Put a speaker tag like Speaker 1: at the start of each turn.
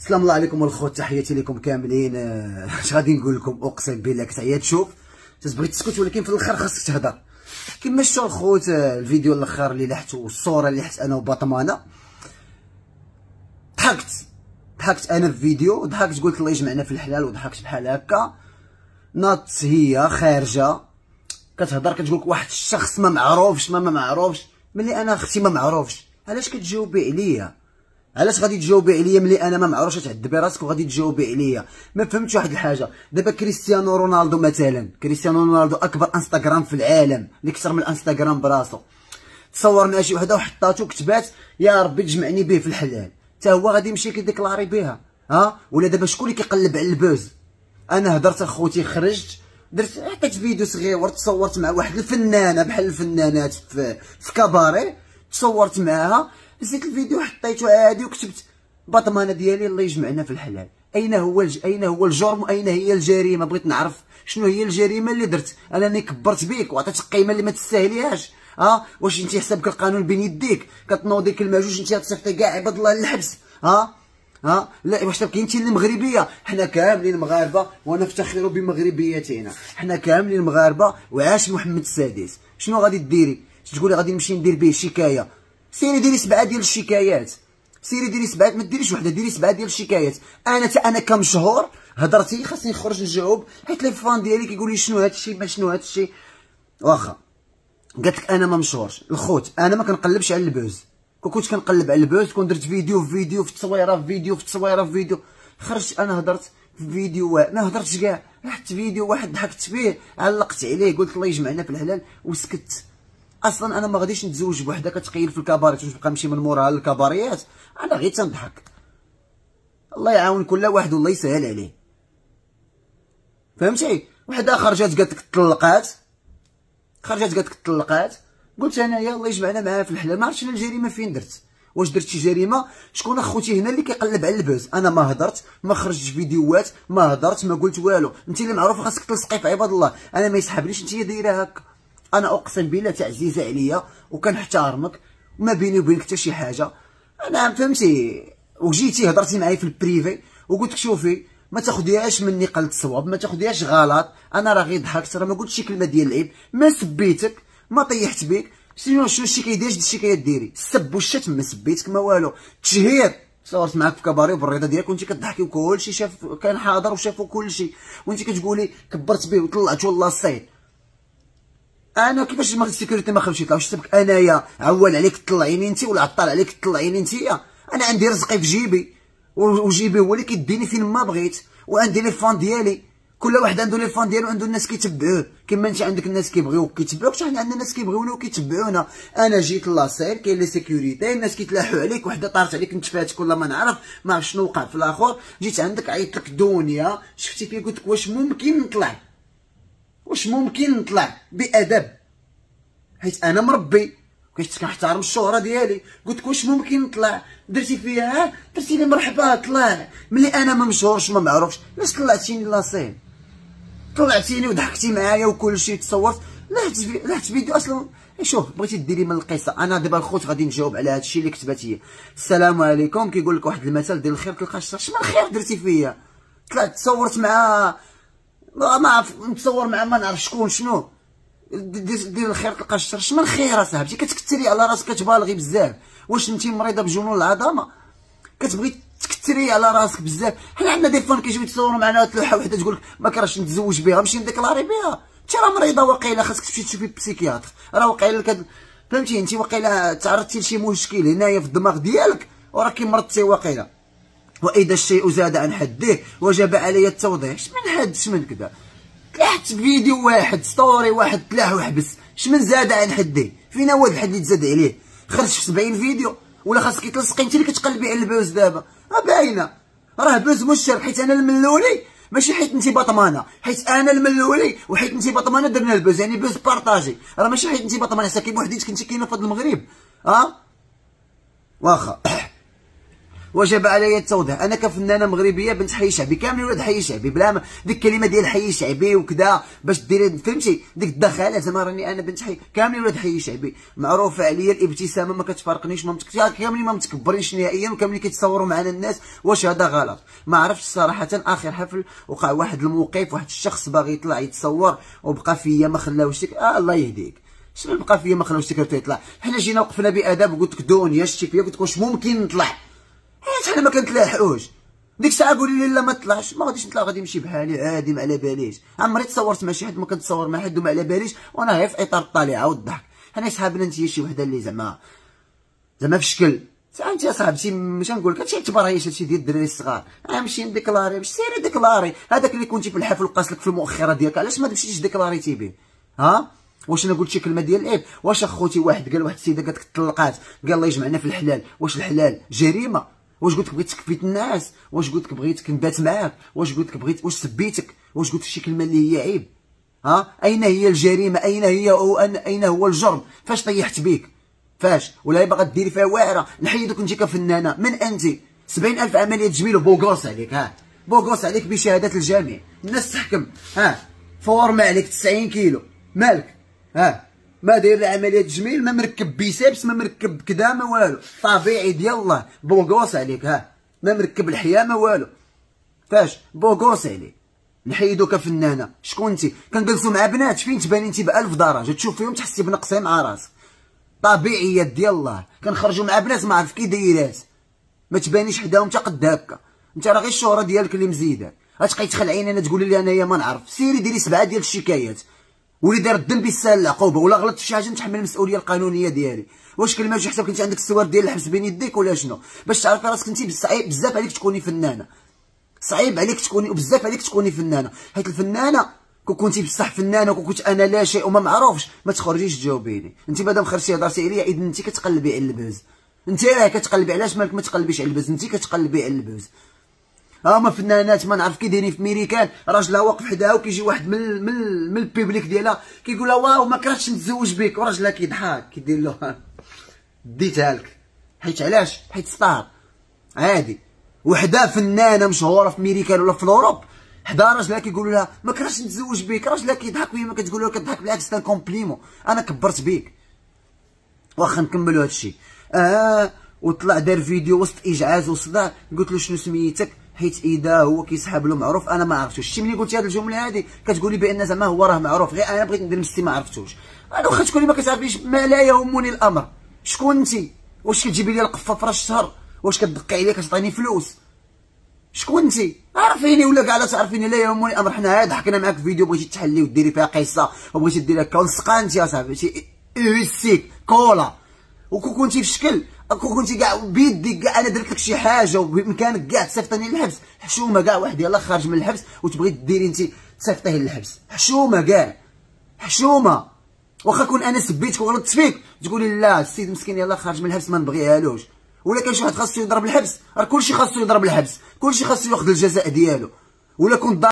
Speaker 1: السلام الله عليكم الخوت، تحياتي لكم كاملين. اش غادي نقول لكم؟ اقسم بالله كتعيا تشوف تبغي تسكت، ولكن في الاخر خاصك تهضر. كما شفتوا الخوت الفيديو الاخر اللي لحت والصوره اللي لحت انا وبطمانه، ضحكت انا في فيديو، ضحكت قلت الله يجمعنا في الحلال، وضحكت بحال هكا. ناط هي خارجه كتهضر كتقول لك واحد الشخص ما معروفش ملي انا اختي ما معروفش. علاش كتجاوبي عليا؟ علاش غادي تجاوبي عليا ملي انا ما معروفش؟ تعذبي راسك وغادي تجاوبي عليا. ما فهمتش واحد الحاجه. دابا كريستيانو رونالدو مثلا، كريستيانو رونالدو اكبر انستغرام في العالم اللي اكثر من الانستغرام براسو، تصور مع شي وحده وحطاتو كتبات يا ربي تجمعني به في الحلال، حتى هو غادي يمشي كيديكلاري بها. ولا دابا شكون اللي كيقلب على البوز؟ انا هضرت اخوتي، خرجت درت عطيت فيديو صغير، تصورت مع واحد الفنانه بحال الفنانات في كاباري، تصورت معاها، زيت الفيديو حطيته عادي وكتبت بطمانه ديالي الله يجمعنا في الحلال. اين هو الجرم واين هي الجريمه؟ بغيت نعرف شنو هي الجريمه اللي درت. انني كبرت بيك وعطيتك قيمه اللي ما تستاهليهاش. واش انت حسابك القانون بين يديك كتنوضي كلمه جوج انت تصيفطي كاع عباد الله للحبس؟ لا، واش تبقي انت اللي مغربيه؟ حنا كاملين مغاربه ونفتخر بمغربيتنا، حنا كاملين مغاربه. وعاش محمد السادس. شنو غادي ديري؟ تقولي غادي نمشي ندير به شكايه؟ سيري ديري 7 ديال الشكايات، سيري ديري 7، ما ديريش وحده، ديري 7 ديال الشكايات. انا كمشهور هضرتي خاصني نخرج نجاوب، حيت لي فان ديالي كيقول لي شنو هادشي ما شنو هادشي. واخا قالت لك انا ما مشهورش الخوت، انا ما كنقلبش على البوز. كنت كنقلب على البوز كون درت فيديو في فيديو، في تصويره في فيديو، في تصويره في فيديو. خرجت انا هضرت في فيديو ما هضرتش كاع، حتى فيديو واحد ضحكت فيه علقت عليه قلت الله يجمعنا في الحلال وسكت. اصلا انا ما غاديش نتزوج بوحده كتقيل في الكباريات ونبقى نمشي من موراها للكباريات. انا غير تنضحك. الله يعاون كل واحد والله يسهل عليه. فهمتي؟ وحده خرجت قالت لك طلقات، قلت انا يا الله يجمعنا معاها في الحلال. ما عرفتش انا الجريمه فين درت. واش درت شي جريمه؟ شكون اخوتي هنا اللي كيقلب على البوز؟ انا ما هضرت، ما خرجتش فيديوهات، ما هضرت، ما قلت والو. انت اللي معروفه خاصك تلصقي في عباد الله. انا ما يسحبنيش انت دايره هكا. انا اقسم بالله تعزيزه عليا وكنحترمك وما بيني وبينك حتى شي حاجه. انا فهمتي؟ وجيتي هضرتي معايا في البريفي وقلت لك شوفي ما تاخديهاش مني قلت صواب، ما تاخديهاش غلط. انا راه غير ضحكت، راه ما قلتش شي كلمه ديال العيب، ما سبيتك، ما طيحت بك. شنو الشكايه ديالك؟ الشكايات ديري السب والشتم، ما سبيتك ما والو. تشهير صورت معاك في كباري وبالرضا ديالك وانت كتضحكي وكلشي شاف، كان حاضر وشافوا كلشي، وانت كتقولي كبرت به وطلعت والله الصيد. انا كيفاش ما السيكوريتي ما خرجش يطلع؟ واش حسبك انايا عوال عليك تطلعيني انت ولا عطال عليك تطلعيني انت؟ انا عندي رزقي في جيبي، وجيبي هو اللي كيديني فين ما بغيت، وعندي لي فان ديالي. كل واحد عنده لي فان ديالو، عنده الناس كيتبعوه. كما انت عندك الناس كيبغيوك كيتبعوك، حتى حنا عندنا الناس كيبغيونا وكيتبعونا. انا جيت لاصير كاين لي سيكوريتي، الناس كيتلاحوا عليك، وحده طارت عليك نتفاتك ولا ما نعرف ما عرف شنو وقع في الاخر. جيت عندك عيطت لك دنيا، شفتي فيا قلت لك واش ممكن نطلع بادب، حيت انا مربي كنحترم الشهره ديالي. قلت لك واش ممكن نطلع؟ درتي فيها درتي لي مرحبا طلع. ملي انا ما مشهورش ما معروفش، علاش طلعتيني لاصين؟ طلعتيني وضحكتي معايا وكلشي تصورت. لحت فيديو اصلا. شوف بغيتي ديري من القصه. انا دابا الخوت غادي نجاوب على هادشي اللي كتبات هي. السلام عليكم. كيقول لك واحد المثل ديال الخير تلقى الشر. شنو الخير درتي فيا؟ طلعت تصورت مع ما عرف نتصور مع ما نعرف شكون شنو. دير الخير تلقى الشر. شنو الخير اصاحبتي؟ كتكثري على راسك، كتبالغي بزاف. واش انت مريضه بجنون العظمه كتبغي تكثري على راسك بزاف؟ حنا عندنا دي فان كيجيو يتصوروا معنا تلوحه وحده تقول لك ما كرهتش نتزوج بها نمشي نديكلاري بها. انت راه مريضه واقيلا، خاصك تمشي تشوفي بسيكياتر. راه واقيلا فهمتي؟ انت واقيلا تعرضتي لشي مشكل هنايا في الدماغ ديالك وراكي مرضتي واقيلا. واذا الشيء زاد عن حده وجب علي التوضيح. شمن كذا تلحت فيديو واحد ستوري واحد تلاح وحبس. شمن زاد عن حده؟ فين هو الحد اللي تزاد عليه؟ خرج في 70 فيديو ولا خاصك تلصقي انت اللي كتقلبي على البوز دابا؟ باينه راه بوز مشترك، حيت انا الملولي ماشي حيت انت بطمانه، حيت انا الملولي وحيت انت بطمانه درنا البوز، يعني بوز بارطاجي. راه ماشي حيت انت بطمانه ساكن بوحديتك انت كاينه في هذا المغرب. واخا وجب علي التوضيح. انا كفنانه مغربيه بنت حي شعبي، كاملين ولاد حي شعبي، بلا ما ديك الكلمه ديال حي شعبي وكذا باش ديري فهمتي ديك الدخاله، زعما راني انا بنت حي، كاملين ولاد حي شعبي. معروفه عليا الابتسامه ما كتفارقنيش، ما كاملين ما متكبرينش نهائيا، وكاملين كيتصوروا معنا الناس. واش هذا غلط؟ ما عرفتش صراحه. اخر حفل وقع واحد الموقف، واحد الشخص باغي يطلع يتصور وبقى فيا ما خلاوش الله يهديك. شنو بقى فيا ما خلاوش تيكرتو يطلع؟ حنا جينا وقفنا باداب وقلت لك دنيا شتي فيا، قلت لك واش ممكن نطلع؟ حيت حنا ما كنتلاحقوش. ديك الساعه قولي لي لا ما طلعش، ما غاديش نطلع، غادي نمشي بحالي عادي ما على باليش. عمري تصورت مع شي حد، ما كنتصور مع حد وما على باليش، وانا غير في اطار الطليعه والضحك. حنا صحابنا انت شي وحده اللي زعما في الشكل انت يا صاحبتي، مش نقول لك هادشي اعتبرها هي شي ديال الدراري الصغار. غنمشي نديكلاري باش سيري ديكلاري. هذاك اللي كنتي في الحفل وقاس لك في المؤخره ديالك، علاش ما مشيتيش ديكلاريتي به؟ ها واش انا قلت شي كلمه ديال العيب؟ واش اخوتي واحد قال واحد السيده قالت لك طلقات، قال الله يجمعنا في الحلال، واش الحلال جريمه؟ واش قلت لك بغيتك تكفيت الناس؟ واش قلت لك بغيتك نبات معاك؟ واش قلت لك بغيت؟ واش سبيتك؟ واش قلت شي كلمه اللي هي عيب؟ اين هي الجريمه؟ اين هو الجرم؟ فاش طيحت بيك؟ فاش؟ ولا باغا ديري فيها واعره؟ نحيدك انت كفنانه. من انت؟ 70,000 عمليه تجميل وبوغوس عليك، بوغوس عليك بشهاده الجميع، الناس تحكم. فورما عليك 90 كيلو، مالك؟ ما داير عمليه تجميل، ما مركب بيسيبس، ما مركب كدا، ما والو، طبيعي ديال الله، بوغوس عليك. ما مركب الحياه ما والو. فاش؟ بوغوس عليك. نحيدو كفنانه. شكون انت؟ كنجلسو مع بنات فين تباني انت ب1000 درجه، تشوف فيهم تحسي بنقصي مع راسك. طبيعيات ديال الله. كنخرجوا مع بنات ما عرف كي دايرات، ما تبانيش حداهم حتى قد هكا. انت راه غير الشهره ديالك اللي مزيداك. غتبقاي تخلعيني انا تقولي لي انايا ما نعرف؟ سيري ديري 7 ديال الشكايات، واللي دار الذنب يستاهل العقوبه، ولا غلطت في شي حاجه نتحمل المسؤوليه القانونيه ديالي. واش كلمه شي حساب كنت عندك السوار ديال الحبس بين يديك ولا شنو؟ باش تعرفي راسك انت صعيب بزاف عليك تكوني فنانه، صعيب عليك تكوني وبزاف عليك تكوني فنانه، حيت الفنانه كون كنتي بصح فنانه وكون كنت انا لا شيء وما معروفش ما تخرجيش تجاوبيني. انت مادام خرجتي هضرتي عليا اذا انت كتقلبي على اللبز، انت راه كتقلبي. علاش مالك ما تقلبيش على اللبز؟ انت كتقلبي على اللبز. هما فنانات ما نعرف كي دايرين في ميريكان، راجلها واقف حداها وكيجي واحد من البيبليك ديالها كيقول لها واو ما كرهتش نتزوج بك، وراجلها كيضحك كيدير له ديتها لك. حيت علاش؟ حيت ستار عادي. وحده فنانه مشهوره في ميريكان ولا في الاوروب، حدا راجلها كيقولوا لها ما كرهتش نتزوج بك، راجلها كيضحك وهي ما كتقول له كضحك، بالعكس كان كومبليمون، انا كبرت بيك. واخا نكملوا هادشي. وطلع دار فيديو وسط اجعاز وصداع، قلت له شنو سميتك؟ حيت اذا هو كيسحب له معروف انا ما عرفتوش. شتي ملي قلتي هاد الجمله هادي كتقولي بان زعما هو راه معروف، غير انا بغيت ندير مستي ما عرفتوش. انا واخا تكوني ما كتعرفيش ما لا يهمني الامر. شكون انت؟ واش كتجيبي لي القفه في راس الشهر؟ واش كتدقي عليا كتعطيني فلوس؟ شكون انت؟ عرفيني ولا كاع لا تعرفيني لا يهمني الامر. حنا عاد حكينا معاك في فيديو بغيتي تحلي وديري فيها قصه وبغيتي ديري هكا ونسقى انت يا صاحبي يوسيك كولا. وكون كنتي في شكل كون كنتي كاع بيديك كاع انا درت لك شي حاجه وبامكانك كاع تصيفطني للحبس، حشومه كاع واحد يلاه خارج من الحبس وتبغي ديري انت تصيفطيه للحبس، حشومه كاع حشومه. واخا كون انا سبيتك وغلطت فيك تقولي لا السيد مسكين يلاه خارج من الحبس ما نبغيهالوش، ولا كان شي واحد خاصو يضرب الحبس، راه كلشي خاصو يضرب الحبس، كلشي خاصو ياخذ الجزاء ديالو. ولا كنت